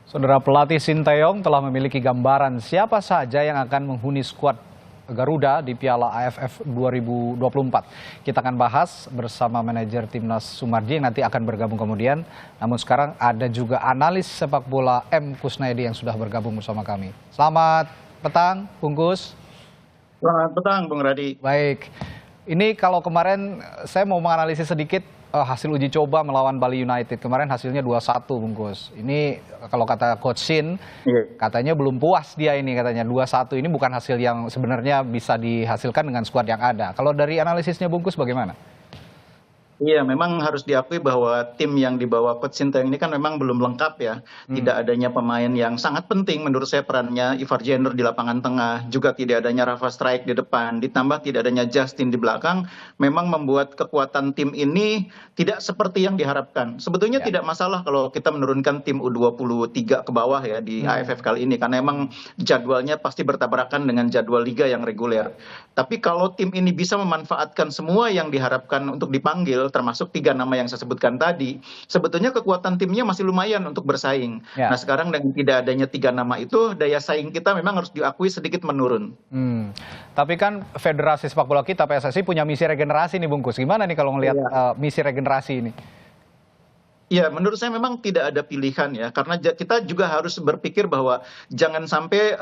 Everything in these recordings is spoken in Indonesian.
Saudara, pelatih Sinteyong telah memiliki gambaran siapa saja yang akan menghuni skuad Garuda di Piala AFF 2024. Kita akan bahas bersama manajer Timnas Sumarji yang nanti akan bergabung kemudian. Namun sekarang ada juga analis sepak bola M. Kusnaedi yang sudah bergabung bersama kami. Selamat petang, Bung Kus. Selamat petang, Bung Radi. Baik, ini kalau kemarin saya mau menganalisis sedikit hasil uji coba melawan Bali United. Kemarin hasilnya 2-1, Bungkus. Ini kalau kata Coach Shin, katanya belum puas dia ini, katanya 2-1 ini bukan hasil yang sebenarnya bisa dihasilkan dengan skuad yang ada. Kalau dari analisisnya Bungkus bagaimana? Iya, memang harus diakui bahwa tim yang dibawa Coach Sinteyong ini kan memang belum lengkap ya. Tidak adanya pemain yang sangat penting menurut saya perannya, Ivar Jenner di lapangan tengah, juga tidak adanya Rafa Struijk di depan, ditambah tidak adanya Justin di belakang, memang membuat kekuatan tim ini tidak seperti yang diharapkan. Sebetulnya tidak masalah kalau kita menurunkan tim U23 ke bawah ya di AFF kali ini, karena memang jadwalnya pasti bertabrakan dengan jadwal liga yang reguler. Tapi kalau tim ini bisa memanfaatkan semua yang diharapkan untuk dipanggil, termasuk 3 nama yang saya sebutkan tadi, sebetulnya kekuatan timnya masih lumayan untuk bersaing. Nah sekarang dengan tidak adanya 3 nama itu, daya saing kita memang harus diakui sedikit menurun. Tapi kan Federasi Sepak Bola kita, PSSI, punya misi regenerasi nih Bungkus. Gimana nih kalau ngelihat misi regenerasi ini? Ya, menurut saya memang tidak ada pilihan ya, karena kita juga harus berpikir bahwa jangan sampai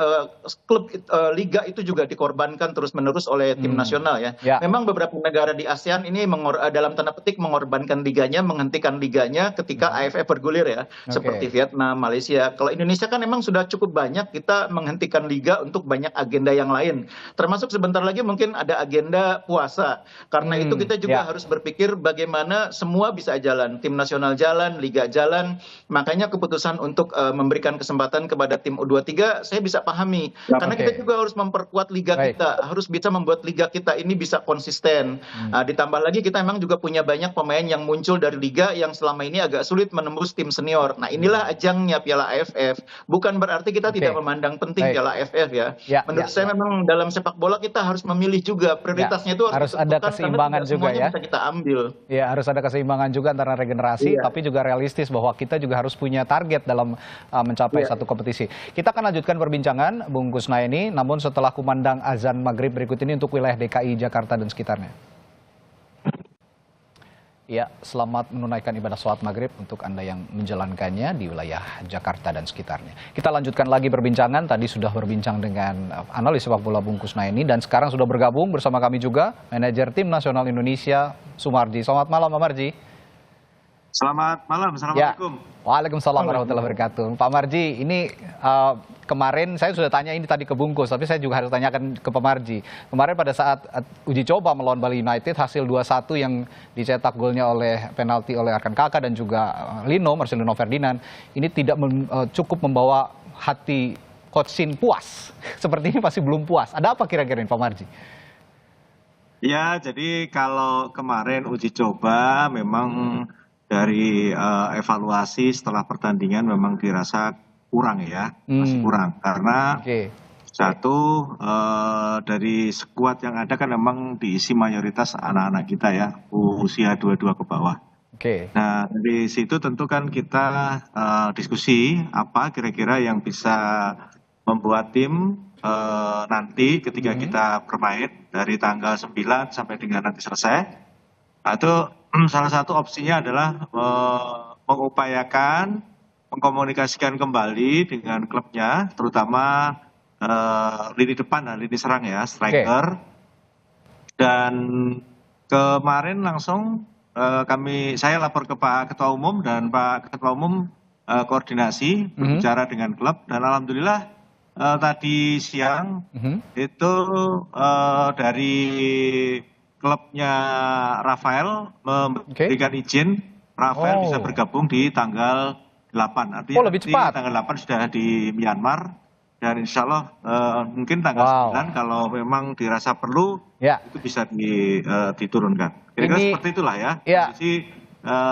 klub liga itu juga dikorbankan terus-menerus oleh tim nasional ya. Memang beberapa negara di ASEAN ini dalam tanda petik mengorbankan liganya, menghentikan liganya ketika AFF bergulir ya, seperti Vietnam, Malaysia. Kalau Indonesia kan memang sudah cukup banyak kita menghentikan liga untuk banyak agenda yang lain, termasuk sebentar lagi mungkin ada agenda puasa. Karena itu kita juga harus berpikir bagaimana semua bisa jalan, tim nasional jalan, liga jalan, makanya keputusan untuk memberikan kesempatan kepada tim U23 saya bisa pahami, karena kita juga harus memperkuat liga kita, harus bisa membuat liga kita ini bisa konsisten. Ditambah lagi kita memang juga punya banyak pemain yang muncul dari liga yang selama ini agak sulit menembus tim senior. Nah inilah ajangnya Piala AFF, bukan berarti kita tidak memandang penting Piala AFF ya. Menurut saya memang dalam sepak bola kita harus memilih juga, prioritasnya itu harus ada keseimbangan juga ya. Bisa kita ambil. Ya, harus ada keseimbangan juga antara regenerasi, tapi juga realistis bahwa kita juga harus punya target dalam mencapai satu kompetisi. Kita akan lanjutkan perbincangan Bung Kusnaedi, namun setelah kumandang azan maghrib berikut ini untuk wilayah DKI Jakarta dan sekitarnya. Ya, selamat menunaikan ibadah sholat maghrib untuk Anda yang menjalankannya di wilayah Jakarta dan sekitarnya. Kita lanjutkan lagi perbincangan, tadi sudah berbincang dengan analis sepak bola Bung Kusnaedi dan sekarang sudah bergabung bersama kami juga manajer Tim Nasional Indonesia Sumarji. Selamat malam Pak Marji. Selamat malam, Assalamualaikum. Waalaikumsalam warahmatullahi wabarakatuh. Pak Marji, ini kemarin saya sudah tanya ini tadi ke Bungkus, tapi saya juga harus tanyakan ke Pak Marji. Kemarin pada saat uji coba melawan Bali United, hasil 2-1 yang dicetak golnya oleh penalti oleh Arkan Kakak dan juga Marcelino Ferdinand, ini tidak cukup membawa hati Coach Shin puas. Seperti ini pasti belum puas. Ada apa kira-kira Pak Marji? Ya, jadi kalau kemarin uji coba memang dari evaluasi setelah pertandingan memang dirasa kurang ya, masih kurang. Karena satu, dari skuad yang ada kan memang diisi mayoritas anak-anak kita ya, usia 22 ke bawah. Nah, dari situ tentu kan kita diskusi apa kira-kira yang bisa membuat tim nanti ketika kita bermain dari tanggal 9 sampai dengan nanti selesai. Itu salah satu opsinya adalah mengupayakan mengkomunikasikan kembali dengan klubnya, terutama lini depan dan lini serang ya, striker. Dan kemarin langsung saya lapor ke Pak Ketua Umum dan Pak Ketua Umum koordinasi berbicara dengan klub, dan alhamdulillah tadi siang itu dari klubnya Rafael memberikan izin Rafael bisa bergabung di tanggal 8. Artinya lebih cepat. Tanggal 8 sudah di Myanmar, dan insya Allah mungkin tanggal 9 kalau memang dirasa perlu itu bisa diturunkan. Kira-kira seperti itulah ya kondisi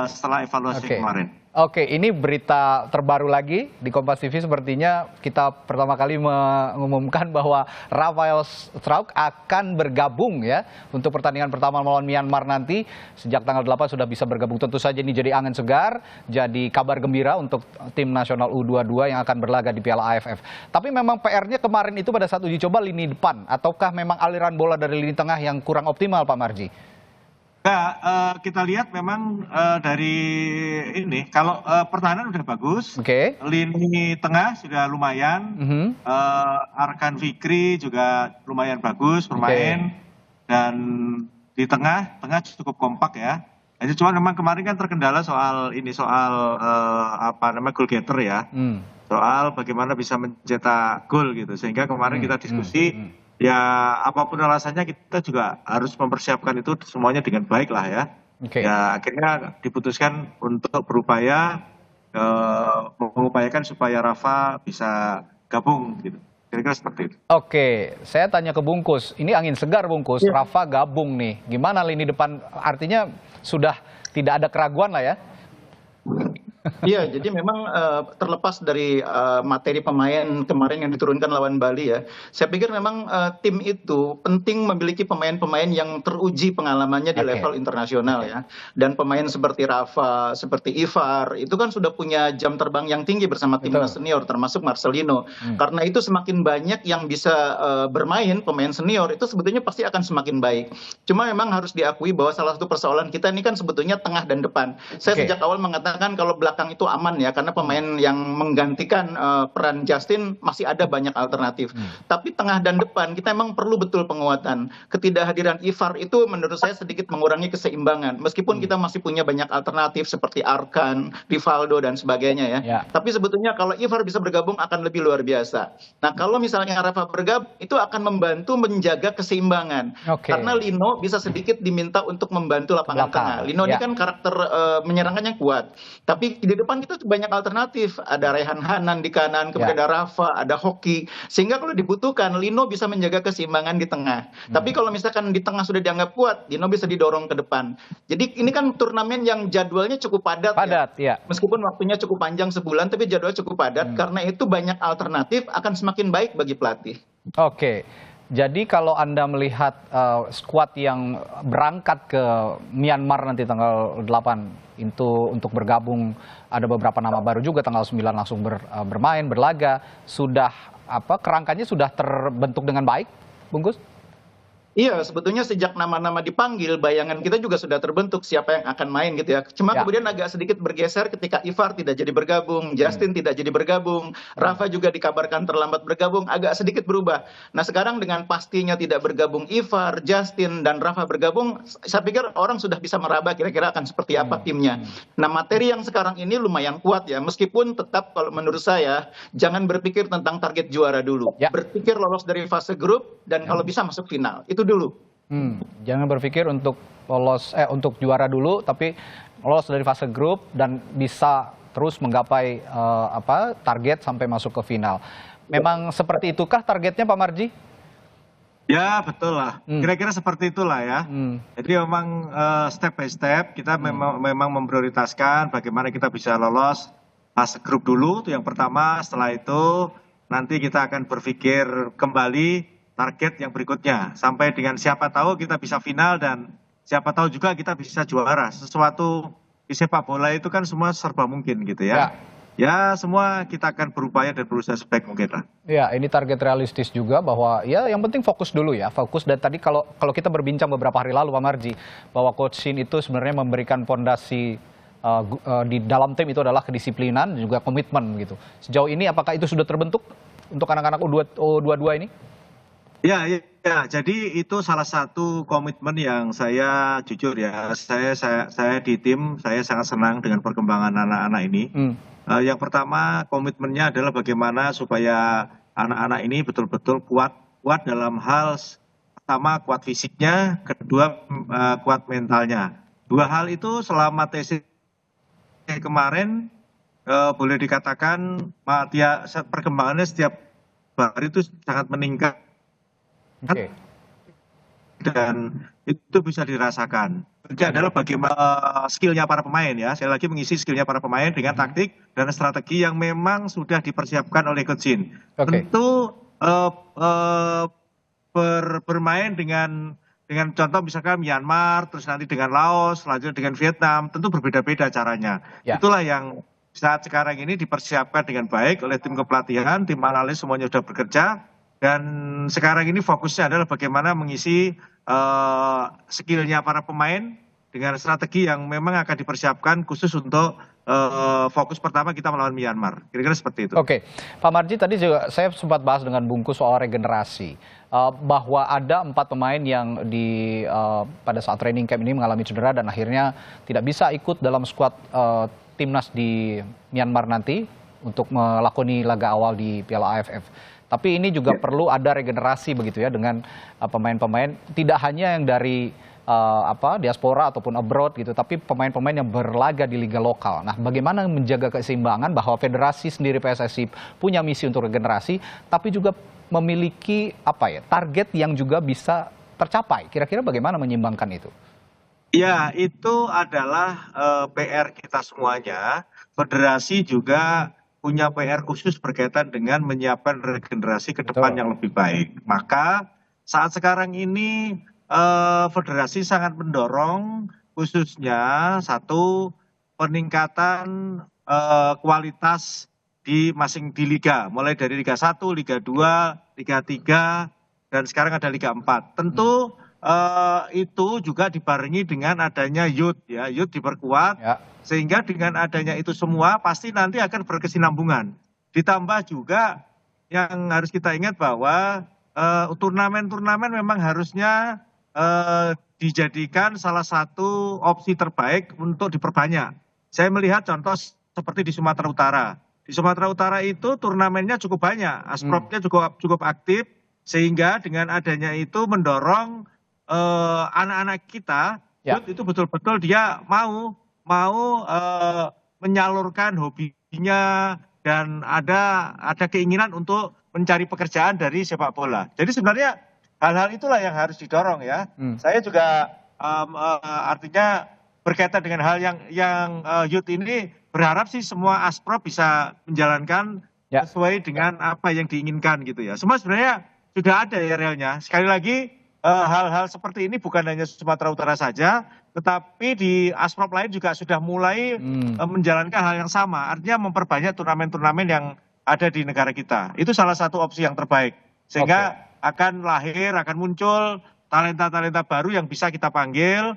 setelah evaluasi kemarin. Oke, ini berita terbaru lagi di Kompas TV. Sepertinya kita pertama kali mengumumkan bahwa Rafael Struijk akan bergabung ya untuk pertandingan pertama melawan Myanmar nanti. Sejak tanggal 8 sudah bisa bergabung. Tentu saja ini jadi angin segar, jadi kabar gembira untuk tim nasional U22 yang akan berlaga di Piala AFF. Tapi memang PR-nya kemarin itu pada saat uji coba lini depan, ataukah memang aliran bola dari lini tengah yang kurang optimal, Pak Marji? Nah, kita lihat memang dari ini, kalau pertahanan udah bagus, Oke. lini tengah sudah lumayan, Arkan Fikri juga lumayan bagus bermain, dan di tengah cukup kompak ya. Jadi cuma memang kemarin kan terkendala soal apa namanya goal getter ya, soal bagaimana bisa mencetak gol gitu, sehingga kemarin kita diskusi. Ya apapun alasannya kita juga harus mempersiapkan itu semuanya dengan baik lah ya. Ya akhirnya diputuskan untuk berupaya mengupayakan supaya Rafa bisa gabung gitu. Kira-kira seperti itu. Oke, saya tanya ke Bungkus. Ini angin segar Bungkus, Rafa gabung nih. Gimana lini depan? Artinya sudah tidak ada keraguan lah ya? Iya, jadi memang terlepas dari materi pemain kemarin yang diturunkan lawan Bali ya, saya pikir memang tim itu penting memiliki pemain-pemain yang teruji pengalamannya di level internasional ya. Dan pemain seperti Rafa, seperti Ivar, itu kan sudah punya jam terbang yang tinggi bersama timnas senior, termasuk Marcelino. Karena itu semakin banyak yang bisa bermain pemain senior, itu sebetulnya pasti akan semakin baik. Cuma memang harus diakui bahwa salah satu persoalan kita ini kan sebetulnya tengah dan depan. Saya sejak awal mengatakan kalau belakang itu aman ya, karena pemain yang menggantikan peran Justin masih ada banyak alternatif. Tapi tengah dan depan kita memang perlu betul penguatan. Ketidakhadiran Ivar itu menurut saya sedikit mengurangi keseimbangan. Meskipun kita masih punya banyak alternatif seperti Arkan, Rivaldo dan sebagainya ya. Tapi sebetulnya kalau Ivar bisa bergabung akan lebih luar biasa. Nah kalau misalnya Rafa bergabung itu akan membantu menjaga keseimbangan. Karena Lino bisa sedikit diminta untuk membantu lapangan tengah. Lino ini kan karakter menyerangnya kuat. Tapi di depan kita banyak alternatif, ada Rehan Hanan di kanan, kemudian ada Rafa, ada Hoki, sehingga kalau dibutuhkan Lino bisa menjaga keseimbangan di tengah. Tapi kalau misalkan di tengah sudah dianggap kuat, Lino bisa didorong ke depan. Jadi ini kan turnamen yang jadwalnya cukup padat ya. Meskipun waktunya cukup panjang sebulan, tapi jadwalnya cukup padat. Karena itu banyak alternatif akan semakin baik bagi pelatih. Oke. Jadi kalau Anda melihat skuad yang berangkat ke Myanmar nanti tanggal 8 itu untuk bergabung, ada beberapa nama baru juga tanggal 9 langsung bermain, berlaga, sudah kerangkanya sudah terbentuk dengan baik, Bungkus? Iya, sebetulnya sejak nama-nama dipanggil, bayangan kita juga sudah terbentuk siapa yang akan main gitu ya. Cuma kemudian agak sedikit bergeser ketika Ivar tidak jadi bergabung, Justin tidak jadi bergabung, Rafa juga dikabarkan terlambat bergabung, agak sedikit berubah. Nah sekarang dengan pastinya tidak bergabung Ivar, Justin, dan Rafa bergabung, saya pikir orang sudah bisa meraba kira-kira akan seperti apa timnya. Nah materi yang sekarang ini lumayan kuat ya, meskipun tetap kalau menurut saya, jangan berpikir tentang target juara dulu. Berpikir lolos dari fase grup, dan kalau bisa masuk final. Itu dulu. Jangan berpikir untuk lolos untuk juara dulu, tapi lolos dari fase grup dan bisa terus menggapai target sampai masuk ke final. Memang seperti itukah targetnya Pak Marji? Ya betul lah, kira-kira seperti itulah ya. Jadi memang step by step kita memang memprioritaskan bagaimana kita bisa lolos fase grup dulu, itu yang pertama. Setelah itu nanti kita akan berpikir kembali target yang berikutnya, sampai dengan siapa tahu kita bisa final dan siapa tahu juga kita bisa juara. Sesuatu di sepak bola itu kan semua serba mungkin gitu ya. Ya semua kita akan berupaya dan berusaha sebaik mungkin lah. Ya ini target realistis juga, bahwa ya yang penting fokus dulu ya, fokus. Dan tadi kalau kita berbincang beberapa hari lalu Pak Marji, bahwa Coach Shin itu sebenarnya memberikan fondasi di dalam tim itu adalah kedisiplinan dan juga komitmen gitu. Sejauh ini apakah itu sudah terbentuk untuk anak-anak U22 ini? Ya, jadi itu salah satu komitmen yang saya jujur ya, saya di tim, saya sangat senang dengan perkembangan anak-anak ini. Yang pertama komitmennya adalah bagaimana supaya anak-anak ini betul-betul kuat dalam hal pertama kuat fisiknya, kedua kuat mentalnya. Dua hal itu selama TC kemarin boleh dikatakan perkembangannya setiap hari itu sangat meningkat. Dan itu bisa dirasakan. Kerja adalah bagaimana skillnya para pemain ya. Saya lagi mengisi skillnya para pemain dengan taktik dan strategi yang memang sudah dipersiapkan oleh Coach Jin. Oke. Tentu bermain dengan contoh misalkan Myanmar, terus nanti dengan Laos, selanjutnya dengan Vietnam, tentu berbeda-beda caranya. Ya. Itulah yang saat sekarang ini dipersiapkan dengan baik oleh tim kepelatihan, tim analis semuanya sudah bekerja, dan sekarang ini fokusnya adalah bagaimana mengisi skillnya para pemain dengan strategi yang memang akan dipersiapkan khusus untuk fokus pertama kita melawan Myanmar. Kira-kira seperti itu. Oke, Pak Marji, tadi juga saya sempat bahas dengan Bungkus soal regenerasi, bahwa ada 4 pemain yang pada saat training camp ini mengalami cedera dan akhirnya tidak bisa ikut dalam skuad timnas di Myanmar nanti untuk melakoni laga awal di Piala AFF. Tapi ini juga perlu ada regenerasi begitu ya dengan pemain-pemain tidak hanya yang dari diaspora ataupun abroad gitu, tapi pemain-pemain yang berlaga di liga lokal. Nah, bagaimana menjaga keseimbangan bahwa federasi sendiri PSSI punya misi untuk regenerasi, tapi juga memiliki target yang juga bisa tercapai. Kira-kira bagaimana menyeimbangkan itu? Ya, itu adalah PR kita semuanya. Federasi juga punya PR khusus berkaitan dengan menyiapkan regenerasi ke depan yang lebih baik. Maka saat sekarang ini federasi sangat mendorong khususnya satu peningkatan kualitas di liga, mulai dari Liga 1, Liga 2, Liga 3, dan sekarang ada Liga 4. Tentu itu juga dibarengi dengan adanya youth ya, youth diperkuat. Ya. Sehingga dengan adanya itu semua pasti nanti akan berkesinambungan. Ditambah juga yang harus kita ingat bahwa turnamen-turnamen memang harusnya dijadikan salah satu opsi terbaik untuk diperbanyak. Saya melihat contoh seperti di Sumatera Utara. Di Sumatera Utara itu turnamennya cukup banyak, Asprofnya cukup aktif, sehingga dengan adanya itu mendorong anak-anak kita itu betul-betul dia mau menyalurkan hobinya dan ada keinginan untuk mencari pekerjaan dari sepak bola. Jadi sebenarnya hal-hal itulah yang harus didorong ya. Saya juga artinya berkaitan dengan hal yang youth ini berharap sih semua Asprof bisa menjalankan sesuai dengan apa yang diinginkan gitu ya. Semua sebenarnya sudah ada ya realnya. Sekali lagi hal-hal seperti ini bukan hanya Sumatera Utara saja, tetapi di Asprop lain juga sudah mulai menjalankan hal yang sama. Artinya memperbanyak turnamen-turnamen yang ada di negara kita. Itu salah satu opsi yang terbaik. Sehingga akan muncul talenta-talenta baru yang bisa kita panggil,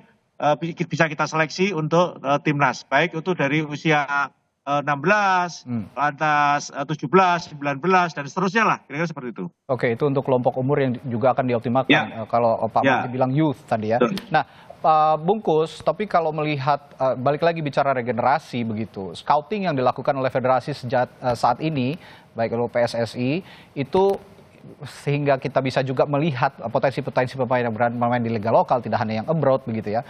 bisa kita seleksi untuk timnas. Baik itu dari usia 16, lantas 17, 19, dan seterusnya lah. Kira-kira seperti itu. Oke, itu untuk kelompok umur yang juga akan dioptimalkan. Kalau Pak Marji bilang youth tadi ya. Nah, Pak Bungkus, tapi kalau melihat, balik lagi bicara regenerasi begitu, scouting yang dilakukan oleh federasi sejak saat ini, baik oleh PSSI, itu sehingga kita bisa juga melihat potensi-potensi pemain yang bermain di liga lokal, tidak hanya yang abroad begitu ya.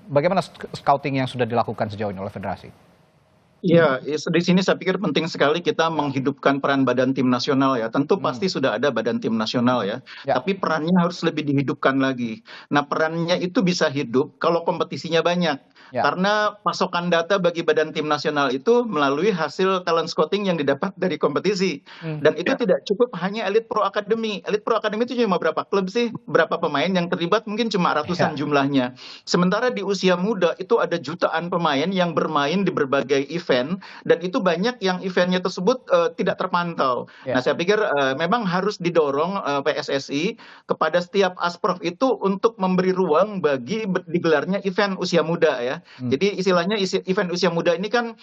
Bagaimana scouting yang sudah dilakukan sejauh ini oleh federasi? Ya, di sini saya pikir penting sekali kita menghidupkan peran badan tim nasional ya. Tentu pasti sudah ada badan tim nasional ya, tapi perannya harus lebih dihidupkan lagi. Nah, perannya itu bisa hidup kalau kompetisinya banyak. Karena pasokan data bagi badan tim nasional itu melalui hasil talent scouting yang didapat dari kompetisi. Dan itu tidak cukup hanya Elite Pro Academy. Elite Pro Academy itu cuma berapa klub sih? Berapa pemain yang terlibat? Mungkin cuma ratusan jumlahnya. Sementara di usia muda itu ada jutaan pemain yang bermain di berbagai event, dan itu banyak yang eventnya tersebut tidak terpantau. Nah, saya pikir memang harus didorong PSSI kepada setiap Asprof itu untuk memberi ruang bagi digelarnya event usia muda ya. Jadi istilahnya event usia muda ini kan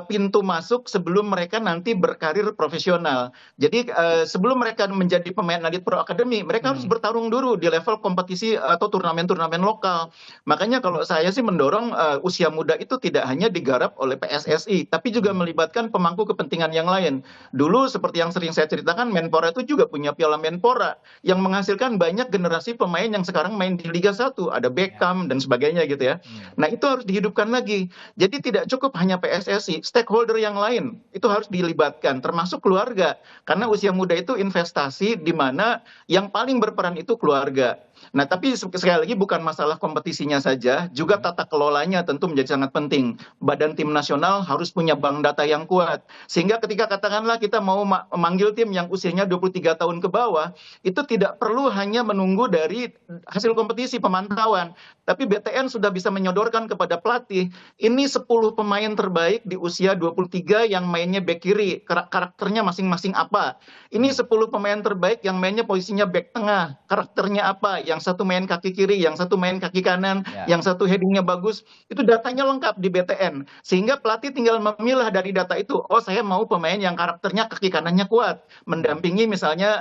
pintu masuk sebelum mereka nanti berkarir profesional. Jadi sebelum mereka menjadi pemain Elite Pro Academy, mereka harus bertarung dulu di level kompetisi atau turnamen-turnamen lokal. Makanya kalau saya sih mendorong usia muda itu tidak hanya digarap oleh PSSI, tapi juga melibatkan pemangku kepentingan yang lain. Dulu seperti yang sering saya ceritakan, Menpora itu juga punya Piala Menpora yang menghasilkan banyak generasi pemain yang sekarang main di Liga 1, ada Beckham dan sebagainya gitu ya. Nah, itu harus harus dihidupkan lagi. Jadi tidak cukup hanya PSSI, stakeholder yang lain itu harus dilibatkan, termasuk keluarga. Karena usia muda itu investasi di mana yang paling berperan itu keluarga. Nah, tapi sekali lagi bukan masalah kompetisinya saja, juga tata kelolanya tentu menjadi sangat penting. Badan tim nasional harus punya bank data yang kuat. Sehingga ketika katakanlah kita mau memanggil tim yang usianya 23 tahun ke bawah, itu tidak perlu hanya menunggu dari hasil kompetisi pemantauan. Tapi BTN sudah bisa menyodorkan kepada pelatih, ini 10 pemain terbaik di usia 23 yang mainnya back kiri, karakternya masing-masing apa. Ini 10 pemain terbaik yang mainnya posisinya back tengah, karakternya apa. Yang satu main kaki kiri, yang satu main kaki kanan, yang satu headingnya bagus. Itu datanya lengkap di BTN. Sehingga pelatih tinggal memilah dari data itu, oh saya mau pemain yang karakternya kaki kanannya kuat, mendampingi misalnya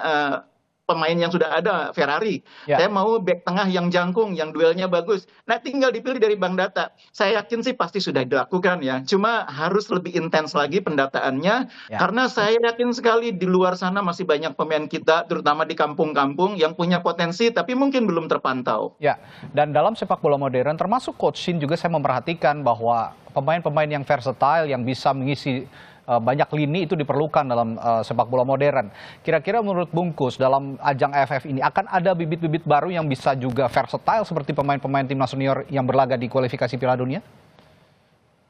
pemain yang sudah ada, Ferrari. Saya mau back tengah yang jangkung, yang duelnya bagus. Nah, tinggal dipilih dari bank data. Saya yakin sih pasti sudah dilakukan ya. Cuma harus lebih intens lagi pendataannya. Karena saya yakin sekali di luar sana masih banyak pemain kita, terutama di kampung-kampung, yang punya potensi tapi mungkin belum terpantau. Ya, dan dalam sepak bola modern, termasuk Coach Shin juga saya memperhatikan bahwa pemain-pemain yang versatile, yang bisa mengisi banyak lini itu diperlukan dalam sepak bola modern. Kira-kira menurut Bungkus dalam ajang AFF ini akan ada bibit-bibit baru yang bisa juga versatile seperti pemain-pemain timnas senior yang berlaga di kualifikasi Piala Dunia?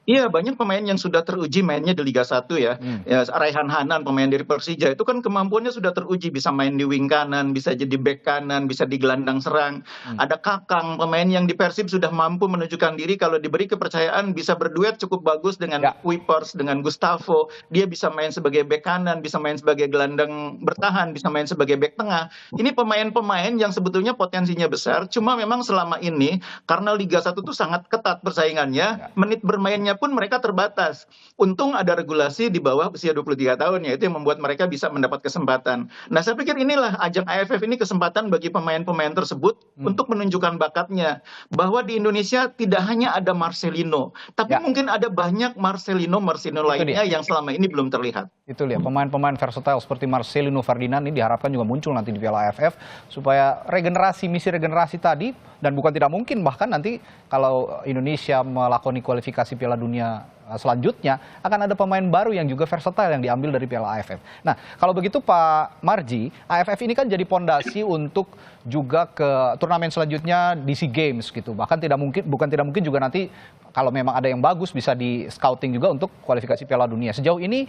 Iya, banyak pemain yang sudah teruji mainnya di Liga 1 ya. Ya, Raihan Hanan pemain dari Persija itu kan kemampuannya sudah teruji, bisa main di wing kanan, bisa jadi bek kanan, bisa di gelandang serang. Ada Kakang, pemain yang di Persib sudah mampu menunjukkan diri kalau diberi kepercayaan bisa berduet cukup bagus dengan Kuipers, dengan Gustavo. Dia bisa main sebagai bek kanan, bisa main sebagai gelandang bertahan, bisa main sebagai bek tengah. Ini pemain-pemain yang sebetulnya potensinya besar, cuma memang selama ini karena Liga 1 itu sangat ketat persaingannya, menit bermainnya pun mereka terbatas. Untung ada regulasi di bawah usia 23 tahun, yaitu yang membuat mereka bisa mendapat kesempatan. Nah, saya pikir inilah ajang AFF ini kesempatan bagi pemain-pemain tersebut untuk menunjukkan bakatnya. Bahwa di Indonesia tidak hanya ada Marcelino, tapi mungkin ada banyak Marcelino lainnya yang selama ini belum terlihat. Itu dia, pemain-pemain versatile seperti Marcelino Ferdinand ini diharapkan juga muncul nanti di Piala AFF supaya misi regenerasi tadi, dan bukan tidak mungkin bahkan nanti kalau Indonesia melakoni kualifikasi Piala Dunia selanjutnya akan ada pemain baru yang juga versatile yang diambil dari Piala AFF. Nah, kalau begitu Pak Marji, AFF ini kan jadi pondasi untuk juga ke turnamen selanjutnya di SEA Games gitu. Bahkan bukan tidak mungkin juga nanti kalau memang ada yang bagus bisa di scouting juga untuk kualifikasi Piala Dunia. Sejauh ini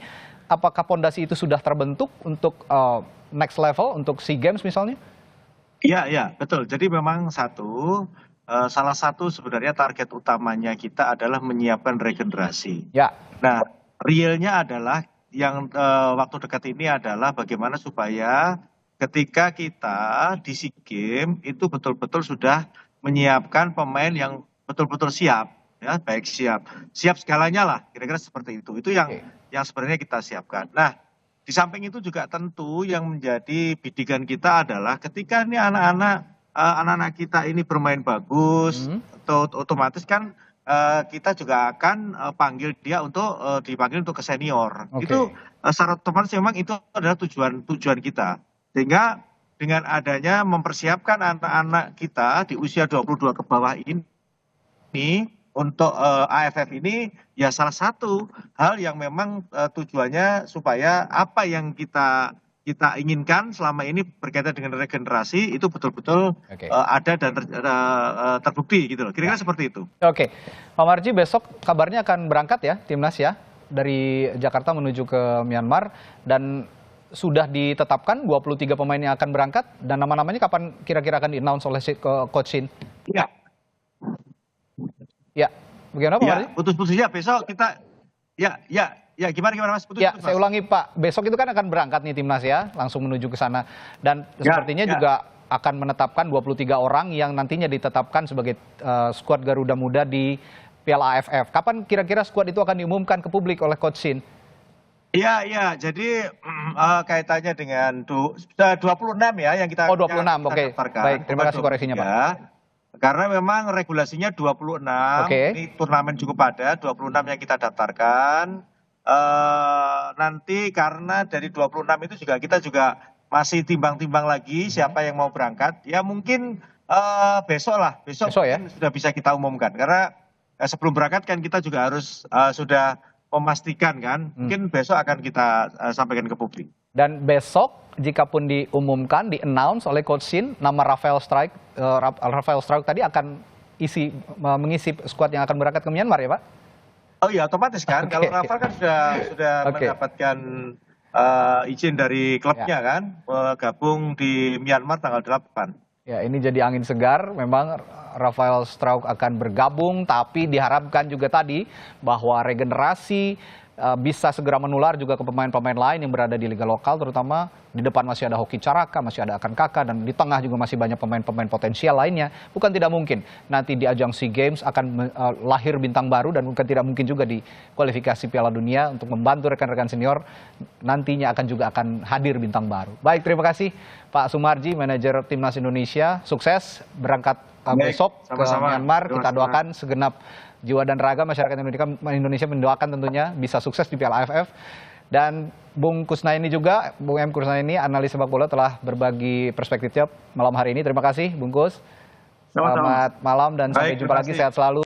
apakah pondasi itu sudah terbentuk untuk next level untuk SEA Games misalnya? Iya, betul. Jadi memang salah satu sebenarnya target utamanya kita adalah menyiapkan regenerasi. Nah, realnya adalah yang waktu dekat ini adalah bagaimana supaya ketika kita di SEA Games itu betul-betul sudah menyiapkan pemain yang betul-betul siap, ya, baik siap segalanya lah, kira-kira seperti itu. Itu yang sebenarnya kita siapkan. Nah, di samping itu juga tentu yang menjadi bidikan kita adalah ketika ini anak-anak kita ini bermain bagus, otomatis kan kita juga akan panggil dia untuk dipanggil untuk ke senior. Itu secara otomatis memang itu adalah tujuan kita. Sehingga dengan adanya mempersiapkan anak-anak kita di usia 22 ke bawah ini untuk AFF ini ya salah satu hal yang memang tujuannya supaya apa yang kita inginkan selama ini berkaitan dengan regenerasi itu betul-betul ada dan terbukti gitu loh. Kira-kira seperti itu. Oke, Pak Marji, besok kabarnya akan berangkat ya timnas ya dari Jakarta menuju ke Myanmar, dan sudah ditetapkan 23 pemain yang akan berangkat, dan nama-namanya kapan kira-kira akan di-announce oleh Coach Shin? Ya, bagaimana Pak Marji? Putus-putusnya besok kita gimana Mas? Saya ulangi Pak, besok itu kan akan berangkat nih timnas ya, langsung menuju ke sana, dan sepertinya juga akan menetapkan 23 orang yang nantinya ditetapkan sebagai skuad Garuda Muda di Piala AFF. Kapan kira-kira skuad itu akan diumumkan ke publik oleh Coach Shin? Iya, jadi kaitannya dengan 26 ya yang kita 26, oke. Baik, terima kasih koreksinya Pak. Karena memang regulasinya 26, ini turnamen cukup padat, 26 yang kita daftarkan. Nanti karena dari 26 itu kita juga masih timbang-timbang lagi siapa yang mau berangkat. Ya mungkin besok ya? Sudah bisa kita umumkan. Karena sebelum berangkat kan kita juga harus sudah memastikan kan, mungkin besok akan kita sampaikan ke publik. Dan besok, jika pun diumumkan, di-announce oleh Coach Shin, nama Rafael Struijk tadi akan mengisi skuad yang akan berangkat ke Myanmar ya Pak? Oh iya, otomatis kan. Kalau Rafael kan sudah mendapatkan izin dari klubnya kan, gabung di Myanmar tanggal 8. Ya, ini jadi angin segar. Memang Rafael Struijk akan bergabung, tapi diharapkan juga tadi bahwa regenerasi bisa segera menular juga ke pemain-pemain lain yang berada di liga lokal, terutama di depan masih ada Hoki Caraka, masih ada Akan Kakak, dan di tengah juga masih banyak pemain-pemain potensial lainnya. Bukan tidak mungkin nanti di ajang SEA Games akan lahir bintang baru, dan bukan tidak mungkin juga di kualifikasi Piala Dunia untuk membantu rekan-rekan senior nantinya akan hadir bintang baru. Baik, terima kasih Pak Sumarji, manajer Timnas Indonesia. Sukses berangkat besok ke Myanmar. Kita doakan segenap jiwa dan raga masyarakat Indonesia mendoakan tentunya bisa sukses di Piala AFF. Dan Bung Kusnaini juga, Bung M. Kusnaini, analis sepak bola, telah berbagi perspektifnya malam hari ini. Terima kasih Bung Kus. Selamat malam dan sampai jumpa lagi, sehat selalu.